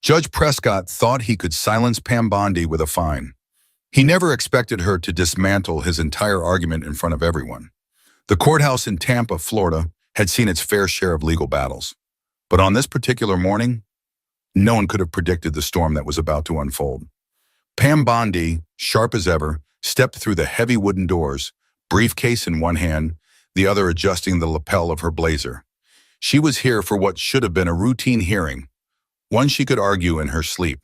Judge Prescott thought he could silence Pam Bondi with a fine. He never expected her to dismantle his entire argument in front of everyone. The courthouse in Tampa, Florida, had seen its fair share of legal battles. But on this particular morning, no one could have predicted the storm that was about to unfold. Pam Bondi, sharp as ever, stepped through the heavy wooden doors, briefcase in one hand, the other adjusting the lapel of her blazer. She was here for what should have been a routine hearing, one she could argue in her sleep.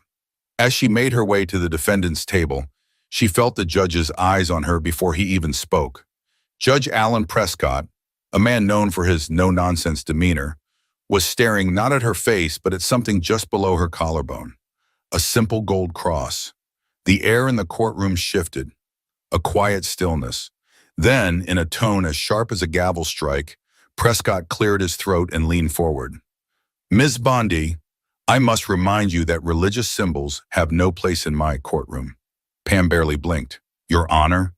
As she made her way to the defendant's table, she felt the judge's eyes on her before he even spoke. Judge Alan Prescott, a man known for his no-nonsense demeanor, was staring not at her face but at something just below her collarbone. A simple gold cross. The air in the courtroom shifted. A quiet stillness. Then, in a tone as sharp as a gavel strike, Prescott cleared his throat and leaned forward. "Ms. Bondi, I must remind you that religious symbols have no place in my courtroom." Pam barely blinked. "Your Honor?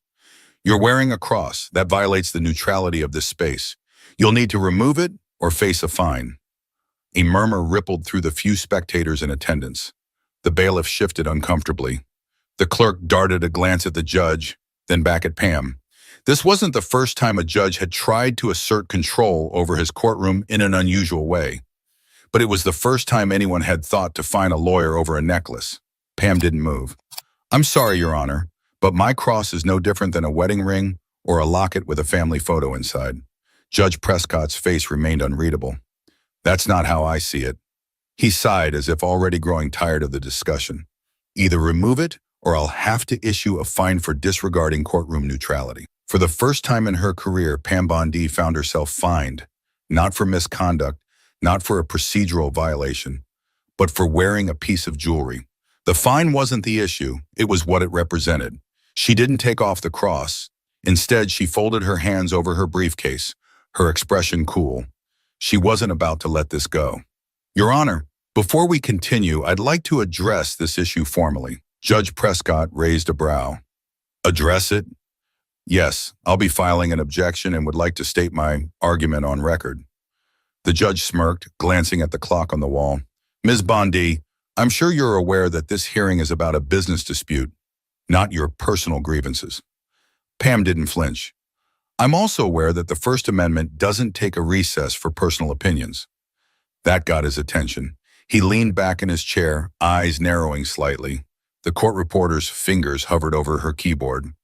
You're wearing a cross. That violates the neutrality of this space. You'll need to remove it or face a fine." A murmur rippled through the few spectators in attendance. The bailiff shifted uncomfortably. The clerk darted a glance at the judge, then back at Pam. This wasn't the first time a judge had tried to assert control over his courtroom in an unusual way. But it was the first time anyone had thought to fine a lawyer over a necklace. Pam didn't move. "I'm sorry, Your Honor, but my cross is no different than a wedding ring or a locket with a family photo inside." Judge Prescott's face remained unreadable. "That's not how I see it." He sighed as if already growing tired of the discussion. "Either remove it or I'll have to issue a fine for disregarding courtroom neutrality." For the first time in her career, Pam Bondi found herself fined, not for misconduct, not for a procedural violation, but for wearing a piece of jewelry. The fine wasn't the issue, it was what it represented. She didn't take off the cross. Instead, she folded her hands over her briefcase, her expression cool. She wasn't about to let this go. "Your Honor, before we continue, I'd like to address this issue formally." Judge Prescott raised a brow. "Address it?" "Yes, I'll be filing an objection and would like to state my argument on record." The judge smirked, glancing at the clock on the wall. "Ms. Bondi, I'm sure you're aware that this hearing is about a business dispute, not your personal grievances." Pam didn't flinch. "I'm also aware that the First Amendment doesn't take a recess for personal opinions." That got his attention. He leaned back in his chair, eyes narrowing slightly. The court reporter's fingers hovered over her keyboard.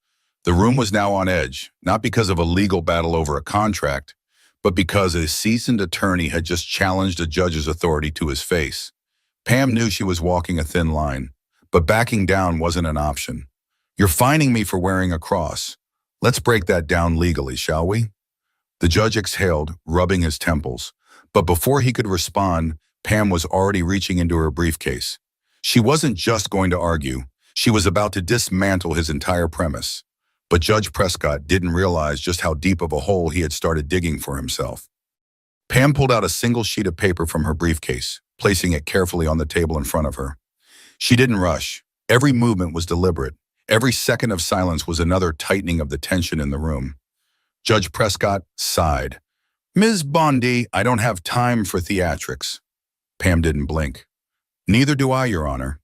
The room was now on edge, not because of a legal battle over a contract, but because a seasoned attorney had just challenged a judge's authority to his face. Pam knew she was walking a thin line, but backing down wasn't an option. "You're fining me for wearing a cross. Let's break that down legally, shall we?" The judge exhaled, rubbing his temples. But before he could respond, Pam was already reaching into her briefcase. She wasn't just going to argue. She was about to dismantle his entire premise. But Judge Prescott didn't realize just how deep of a hole he had started digging for himself. Pam pulled out a single sheet of paper from her briefcase, placing it carefully on the table in front of her. She didn't rush. Every movement was deliberate. Every second of silence was another tightening of the tension in the room. Judge Prescott sighed. "Ms. Bondi, I don't have time for theatrics." Pam didn't blink. "Neither do I, Your Honor.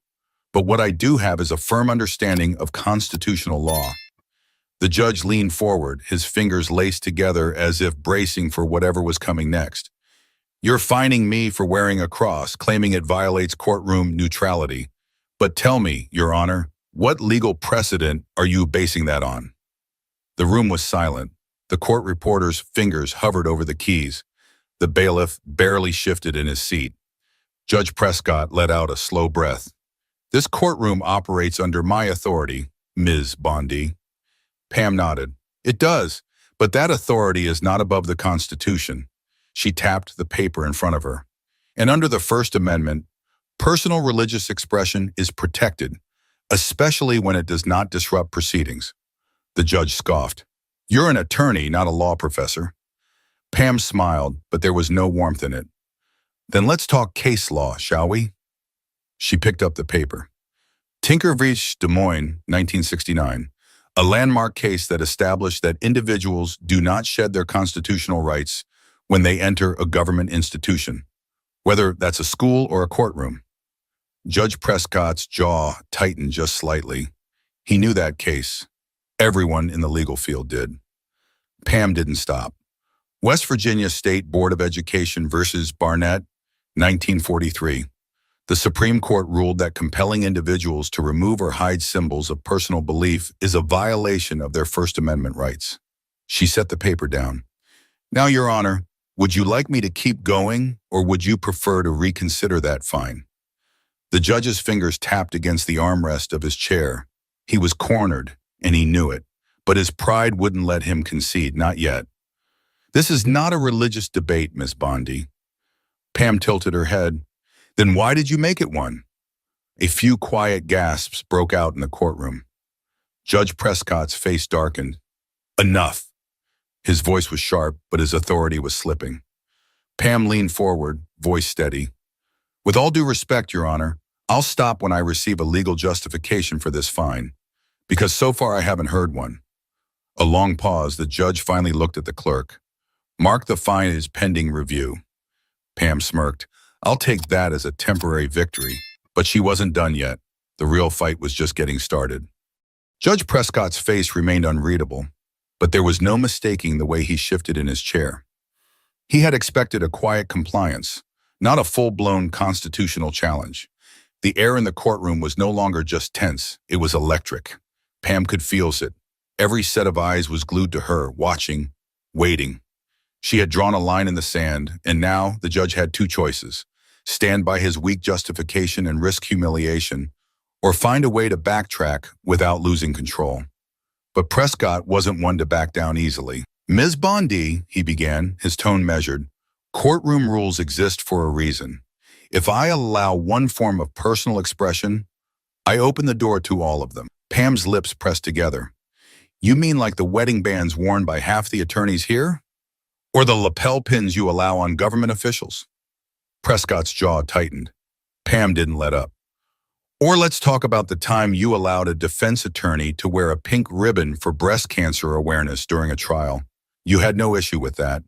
But what I do have is a firm understanding of constitutional law." The judge leaned forward, his fingers laced together as if bracing for whatever was coming next. "You're fining me for wearing a cross, claiming it violates courtroom neutrality. But tell me, Your Honor, what legal precedent are you basing that on?" The room was silent. The court reporter's fingers hovered over the keys. The bailiff barely shifted in his seat. Judge Prescott let out a slow breath. "This courtroom operates under my authority, Ms. Bondi." Pam nodded. "It does, but that authority is not above the Constitution." She tapped the paper in front of her. "And under the First Amendment, personal religious expression is protected, especially when it does not disrupt proceedings." The judge scoffed. "You're an attorney, not a law professor." Pam smiled, but there was no warmth in it. "Then let's talk case law, shall we?" She picked up the paper. Tinker v. Des Moines, 1969. A landmark case that established that individuals do not shed their constitutional rights when they enter a government institution, whether that's a school or a courtroom. Judge Prescott's jaw tightened just slightly. He knew that case. Everyone in the legal field did. Pam didn't stop. West Virginia State Board of Education versus Barnett, 1943. The Supreme Court ruled that compelling individuals to remove or hide symbols of personal belief is a violation of their First Amendment rights. She set the paper down. Now, Your Honor, would you like me to keep going, or would you prefer to reconsider that fine? The judge's fingers tapped against the armrest of his chair. He was cornered, and he knew it, but his pride wouldn't let him concede, not yet. This is not a religious debate, Miss Bondi. Pam tilted her head. Then why did you make it one? A few quiet gasps broke out in the courtroom. Judge Prescott's face darkened. Enough. His voice was sharp, but his authority was slipping. Pam leaned forward, voice steady. With all due respect, Your Honor, I'll stop when I receive a legal justification for this fine, because so far I haven't heard one. A long pause, the judge finally looked at the clerk. Mark the fine as pending review. Pam smirked. I'll take that as a temporary victory. But she wasn't done yet. The real fight was just getting started. Judge Prescott's face remained unreadable, but there was no mistaking the way he shifted in his chair. He had expected a quiet compliance, not a full-blown constitutional challenge. The air in the courtroom was no longer just tense, it was electric. Pam could feel it. Every set of eyes was glued to her, watching, waiting. She had drawn a line in the sand, and now the judge had two choices: stand by his weak justification and risk humiliation, or find a way to backtrack without losing control. But Prescott wasn't one to back down easily. Ms. Bondi, he began, his tone measured, courtroom rules exist for a reason. If I allow one form of personal expression, I open the door to all of them. Pam's lips pressed together. You mean like the wedding bands worn by half the attorneys here? Or the lapel pins you allow on government officials? Prescott's jaw tightened. Pam didn't let up. Or let's talk about the time you allowed a defense attorney to wear a pink ribbon for breast cancer awareness during a trial. You had no issue with that.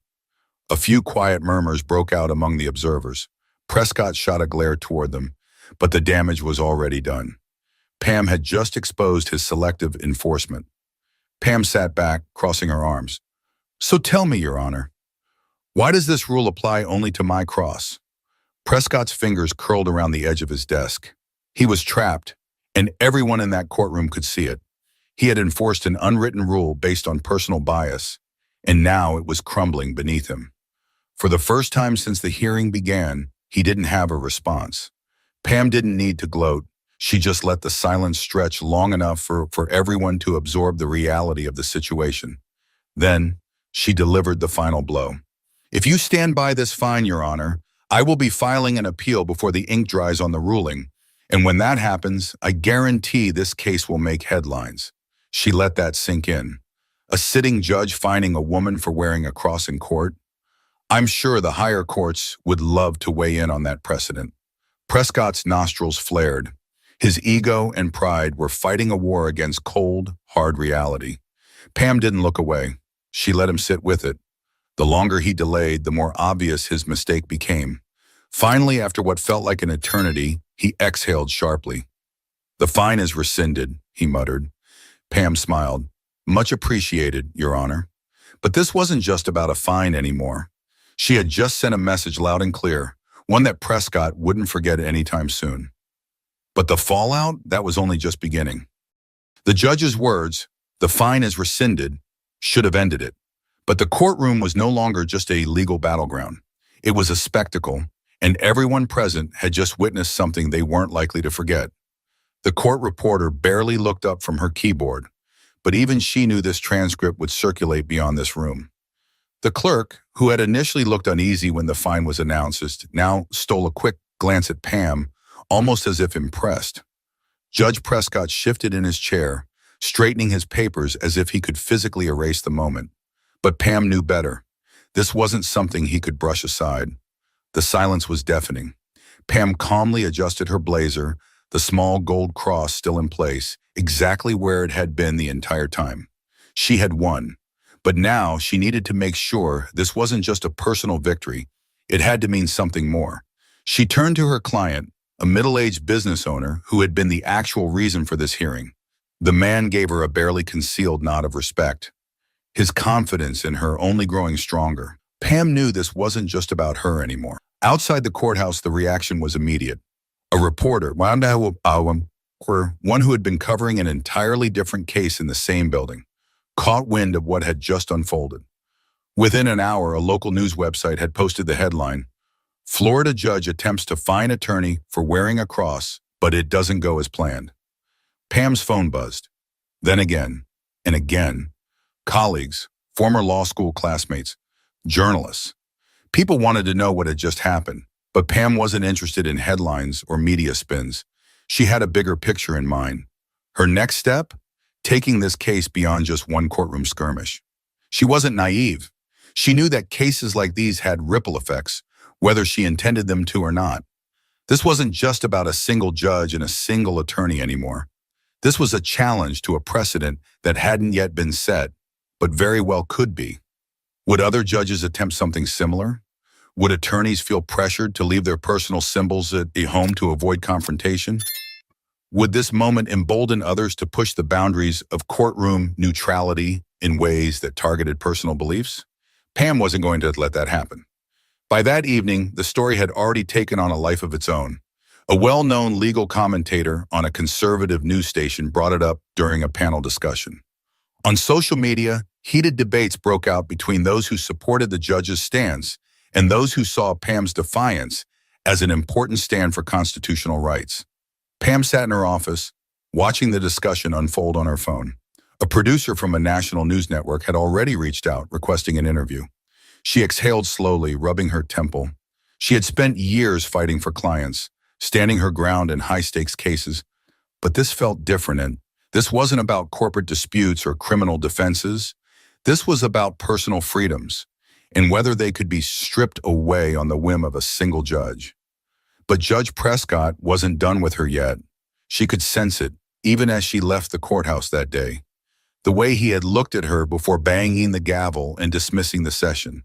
A few quiet murmurs broke out among the observers. Prescott shot a glare toward them, but the damage was already done. Pam had just exposed his selective enforcement. Pam sat back, crossing her arms. So tell me, Your Honor, why does this rule apply only to my cross? Prescott's fingers curled around the edge of his desk. He was trapped, and everyone in that courtroom could see it. He had enforced an unwritten rule based on personal bias, and now it was crumbling beneath him. For the first time since the hearing began, he didn't have a response. Pam didn't need to gloat. She just let the silence stretch long enough for everyone to absorb the reality of the situation. Then, she delivered the final blow. If you stand by this fine, Your Honor, I will be filing an appeal before the ink dries on the ruling. And when that happens, I guarantee this case will make headlines. She let that sink in. A sitting judge fining a woman for wearing a cross in court? I'm sure the higher courts would love to weigh in on that precedent. Prescott's nostrils flared. His ego and pride were fighting a war against cold, hard reality. Pam didn't look away. She let him sit with it. The longer he delayed, the more obvious his mistake became. Finally, after what felt like an eternity, he exhaled sharply. The fine is rescinded, he muttered. Pam smiled. Much appreciated, Your Honor. But this wasn't just about a fine anymore. She had just sent a message loud and clear, one that Prescott wouldn't forget anytime soon. But the fallout, that was only just beginning. The judge's words, the fine is rescinded, should have ended it. But the courtroom was no longer just a legal battleground. It was a spectacle, and everyone present had just witnessed something they weren't likely to forget. The court reporter barely looked up from her keyboard, but even she knew this transcript would circulate beyond this room. The clerk, who had initially looked uneasy when the fine was announced, now stole a quick glance at Pam, almost as if impressed. Judge Prescott shifted in his chair, straightening his papers as if he could physically erase the moment. But Pam knew better. This wasn't something he could brush aside. The silence was deafening. Pam calmly adjusted her blazer, the small gold cross still in place, exactly where it had been the entire time. She had won, but now she needed to make sure this wasn't just a personal victory. It had to mean something more. She turned to her client, a middle-aged business owner who had been the actual reason for this hearing. The man gave her a barely concealed nod of respect, his confidence in her only growing stronger. Pam knew this wasn't just about her anymore. Outside the courthouse, the reaction was immediate. A reporter, one who had been covering an entirely different case in the same building, caught wind of what had just unfolded. Within an hour, a local news website had posted the headline, "Florida judge attempts to fine attorney for wearing a cross, but it doesn't go as planned." Pam's phone buzzed. Then again, and again. Colleagues, former law school classmates, journalists. People wanted to know what had just happened, but Pam wasn't interested in headlines or media spins. She had a bigger picture in mind. Her next step? Taking this case beyond just one courtroom skirmish. She wasn't naive. She knew that cases like these had ripple effects, whether she intended them to or not. This wasn't just about a single judge and a single attorney anymore. This was a challenge to a precedent that hadn't yet been set, but very well could be. Would other judges attempt something similar? Would attorneys feel pressured to leave their personal symbols at home to avoid confrontation? Would this moment embolden others to push the boundaries of courtroom neutrality in ways that targeted personal beliefs? Pam wasn't going to let that happen. By that evening, the story had already taken on a life of its own. A well-known legal commentator on a conservative news station brought it up during a panel discussion. On social media, heated debates broke out between those who supported the judge's stance and those who saw Pam's defiance as an important stand for constitutional rights. Pam sat in her office, watching the discussion unfold on her phone. A producer from a national news network had already reached out, requesting an interview. She exhaled slowly, rubbing her temple. She had spent years fighting for clients, standing her ground in high-stakes cases. But this felt different, and this wasn't about corporate disputes or criminal defenses. This was about personal freedoms, and whether they could be stripped away on the whim of a single judge. But Judge Prescott wasn't done with her yet. She could sense it, even as she left the courthouse that day. The way he had looked at her before banging the gavel and dismissing the session.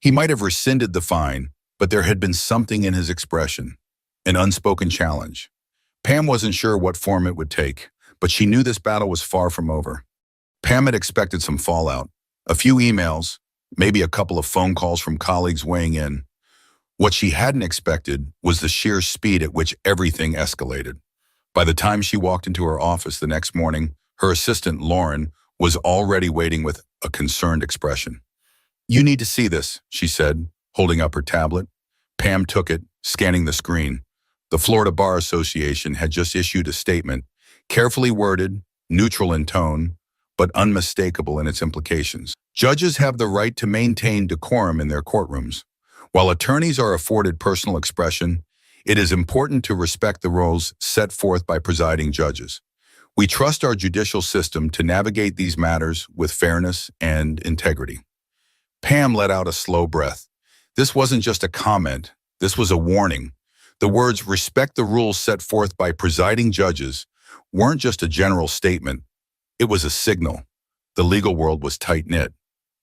He might have rescinded the fine, but there had been something in his expression, an unspoken challenge. Pam wasn't sure what form it would take, but she knew this battle was far from over. Pam had expected some fallout, a few emails, maybe a couple of phone calls from colleagues weighing in. What she hadn't expected was the sheer speed at which everything escalated. By the time she walked into her office the next morning, her assistant, Lauren, was already waiting with a concerned expression. "You need to see this," she said, holding up her tablet. Pam took it, scanning the screen. The Florida Bar Association had just issued a statement, carefully worded, neutral in tone, but unmistakable in its implications. Judges have the right to maintain decorum in their courtrooms. While attorneys are afforded personal expression, it is important to respect the roles set forth by presiding judges. We trust our judicial system to navigate these matters with fairness and integrity. Pam let out a slow breath. This wasn't just a comment, this was a warning. The words "respect the rules set forth by presiding judges" weren't just a general statement, it was a signal. The legal world was tight-knit.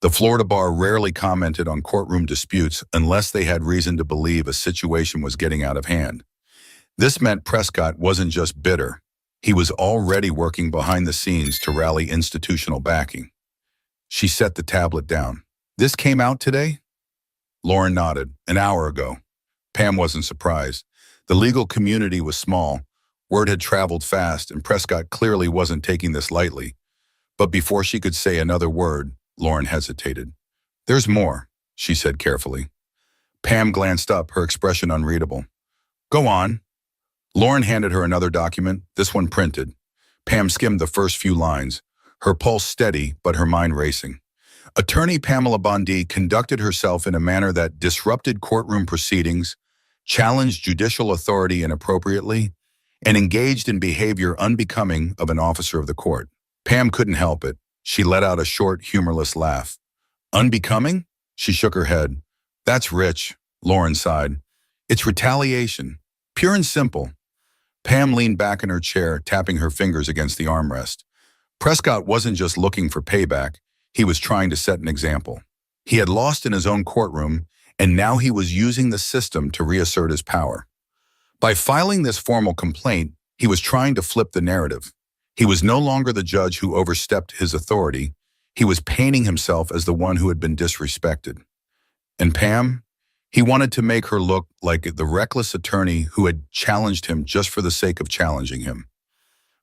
The Florida Bar rarely commented on courtroom disputes unless they had reason to believe a situation was getting out of hand. This meant Prescott wasn't just bitter. He was already working behind the scenes to rally institutional backing. She set the tablet down. "This came out today?" Lauren nodded. "An hour ago." Pam wasn't surprised. The legal community was small. Word had traveled fast, and Prescott clearly wasn't taking this lightly. But before she could say another word, Lauren hesitated. "There's more," she said carefully. Pam glanced up, her expression unreadable. "Go on." Lauren handed her another document, this one printed. Pam skimmed the first few lines, her pulse steady but her mind racing. Attorney Pamela Bondi conducted herself in a manner that disrupted courtroom proceedings, challenged judicial authority inappropriately, and engaged in behavior unbecoming of an officer of the court. Pam couldn't help it. She let out a short, humorless laugh. "Unbecoming?" She shook her head. "That's rich," Lauren sighed. "It's retaliation, pure and simple." Pam leaned back in her chair, tapping her fingers against the armrest. Prescott wasn't just looking for payback, he was trying to set an example. He had lost in his own courtroom, and now he was using the system to reassert his power. By filing this formal complaint, he was trying to flip the narrative. He was no longer the judge who overstepped his authority. He was painting himself as the one who had been disrespected. And Pam? He wanted to make her look like the reckless attorney who had challenged him just for the sake of challenging him.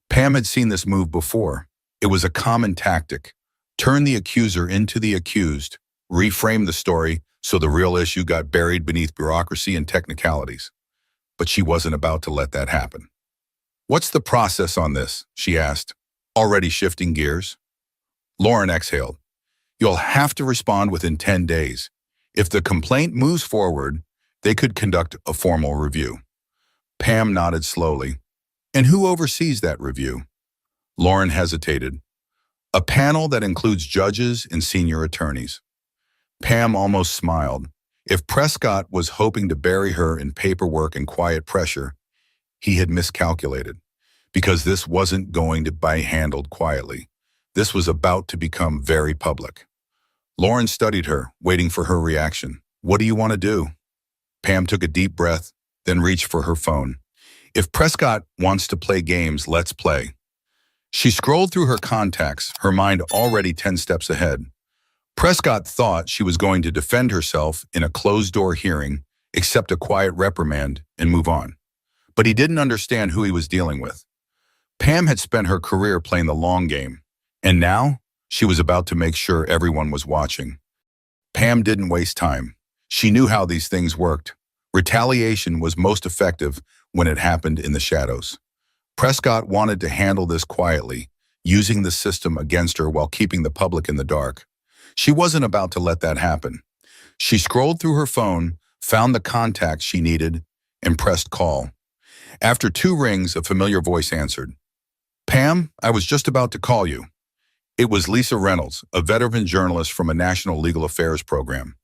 Pam had seen this move before. It was a common tactic. Turn the accuser into the accused, reframe the story so the real issue got buried beneath bureaucracy and technicalities. But she wasn't about to let that happen. "What's the process on this?" she asked, already shifting gears. Lauren exhaled. "You'll have to respond within 10 days. If the complaint moves forward, they could conduct a formal review." Pam nodded slowly. "And who oversees that review?" Lauren hesitated. "A panel that includes judges and senior attorneys." Pam almost smiled. If Prescott was hoping to bury her in paperwork and quiet pressure, he had miscalculated, because this wasn't going to be handled quietly. This was about to become very public. Lauren studied her, waiting for her reaction. "What do you want to do?" Pam took a deep breath, then reached for her phone. "If Prescott wants to play games, let's play." She scrolled through her contacts, her mind already 10 steps ahead. Prescott thought she was going to defend herself in a closed-door hearing, accept a quiet reprimand, and move on. But he didn't understand who he was dealing with. Pam had spent her career playing the long game, and now she was about to make sure everyone was watching. Pam didn't waste time. She knew how these things worked. Retaliation was most effective when it happened in the shadows. Prescott wanted to handle this quietly, using the system against her while keeping the public in the dark. She wasn't about to let that happen. She scrolled through her phone, found the contact she needed, and pressed call. After 2 rings, a familiar voice answered. "Pam, I was just about to call you." It was Lisa Reynolds, a veteran journalist from a national legal affairs program.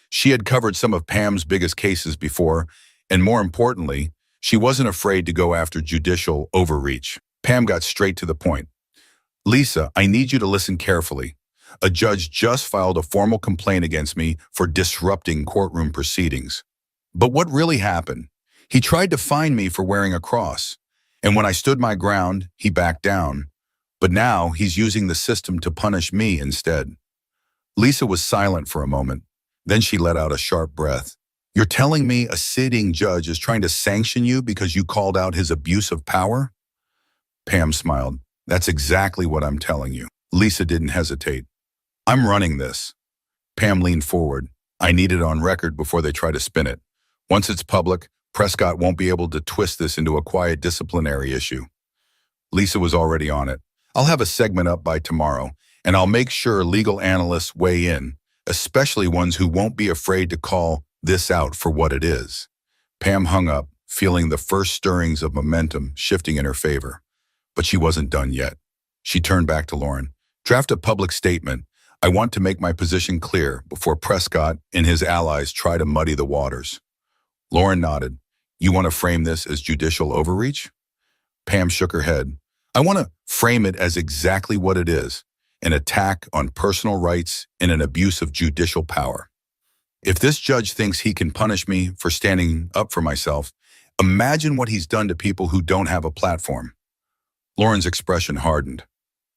She had covered some of Pam's biggest cases before, and more importantly, she wasn't afraid to go after judicial overreach. Pam got straight to the point. "Lisa, I need you to listen carefully. A judge just filed a formal complaint against me for disrupting courtroom proceedings. But what really happened? He tried to fine me for wearing a cross, and when I stood my ground, he backed down. But now he's using the system to punish me instead." Lisa was silent for a moment. Then she let out a sharp breath. "You're telling me a sitting judge is trying to sanction you because you called out his abuse of power?" Pam smiled. "That's exactly what I'm telling you." Lisa didn't hesitate. "I'm running this." Pam leaned forward. "I need it on record before they try to spin it. Once it's public, Prescott won't be able to twist this into a quiet disciplinary issue." Lisa was already on it. "I'll have a segment up by tomorrow, and I'll make sure legal analysts weigh in, especially ones who won't be afraid to call this out for what it is." Pam hung up, feeling the first stirrings of momentum shifting in her favor. But she wasn't done yet. She turned back to Lauren. "Draft a public statement. I want to make my position clear before Prescott and his allies try to muddy the waters." Lauren nodded. "You want to frame this as judicial overreach?" Pam shook her head. "I want to frame it as exactly what it is, an attack on personal rights and an abuse of judicial power. If this judge thinks he can punish me for standing up for myself, imagine what he's done to people who don't have a platform." Lauren's expression hardened.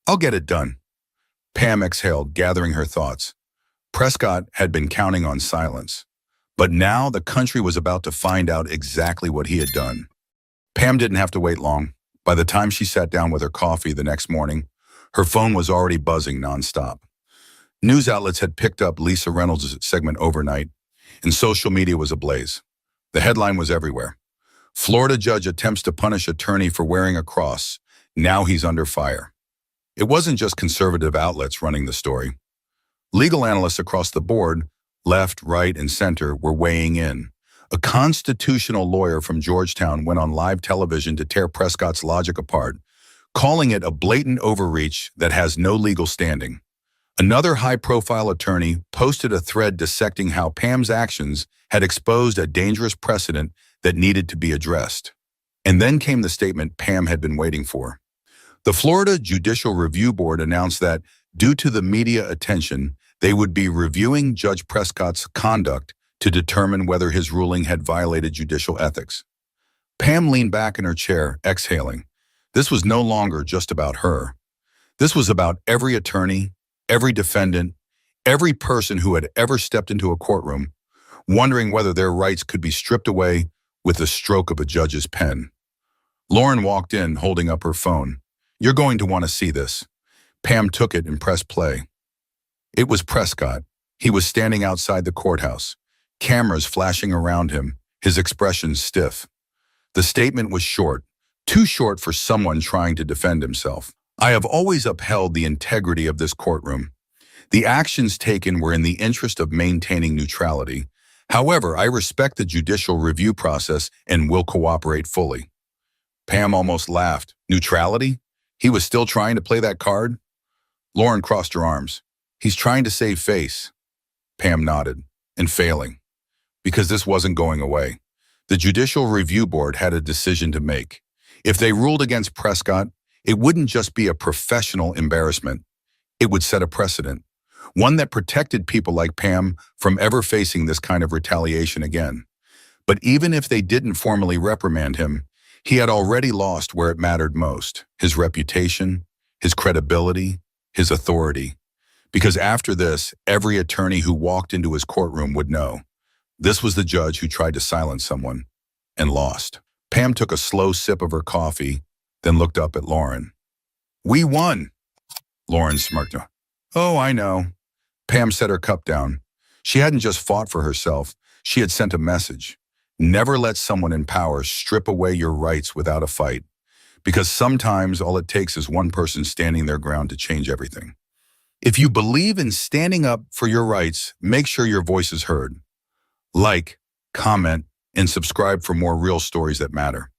"I'll get it done." Pam exhaled, gathering her thoughts. Prescott had been counting on silence, but now the country was about to find out exactly what he had done. Pam didn't have to wait long. By the time she sat down with her coffee the next morning, her phone was already buzzing nonstop. News outlets had picked up Lisa Reynolds' segment overnight, and social media was ablaze. The headline was everywhere. "Florida judge attempts to punish attorney for wearing a cross. Now he's under fire." It wasn't just conservative outlets running the story. Legal analysts across the board, left, right, and center, were weighing in. A constitutional lawyer from Georgetown went on live television to tear Prescott's logic apart, calling it a blatant overreach that has no legal standing. Another high-profile attorney posted a thread dissecting how Pam's actions had exposed a dangerous precedent that needed to be addressed. And then came the statement Pam had been waiting for. The Florida Judicial Review Board announced that, due to the media attention, they would be reviewing Judge Prescott's conduct to determine whether his ruling had violated judicial ethics. Pam leaned back in her chair, exhaling. This was no longer just about her. This was about every attorney, every defendant, every person who had ever stepped into a courtroom, wondering whether their rights could be stripped away with the stroke of a judge's pen. Lauren walked in, holding up her phone. "You're going to want to see this." Pam took it and pressed play. It was Prescott. He was standing outside the courthouse, cameras flashing around him, his expression stiff. The statement was short, too short for someone trying to defend himself. "I have always upheld the integrity of this courtroom. The actions taken were in the interest of maintaining neutrality. However, I respect the judicial review process and will cooperate fully." Pam almost laughed. Neutrality? He was still trying to play that card? Lauren crossed her arms. "He's trying to save face." Pam nodded. "And failing. Because this wasn't going away. The Judicial Review Board had a decision to make. If they ruled against Prescott, it wouldn't just be a professional embarrassment. It would set a precedent, one that protected people like Pam from ever facing this kind of retaliation again. But even if they didn't formally reprimand him, he had already lost where it mattered most: his reputation, his credibility, his authority. Because after this, every attorney who walked into his courtroom would know this was the judge who tried to silence someone and lost. Pam took a slow sip of her coffee, then looked up at Lauren. "We won." Lauren smirked. "Oh, I know." Pam set her cup down. She hadn't just fought for herself, she had sent a message. Never let someone in power strip away your rights without a fight, because sometimes all it takes is one person standing their ground to change everything. If you believe in standing up for your rights, make sure your voice is heard. Like, comment, and subscribe for more real stories that matter.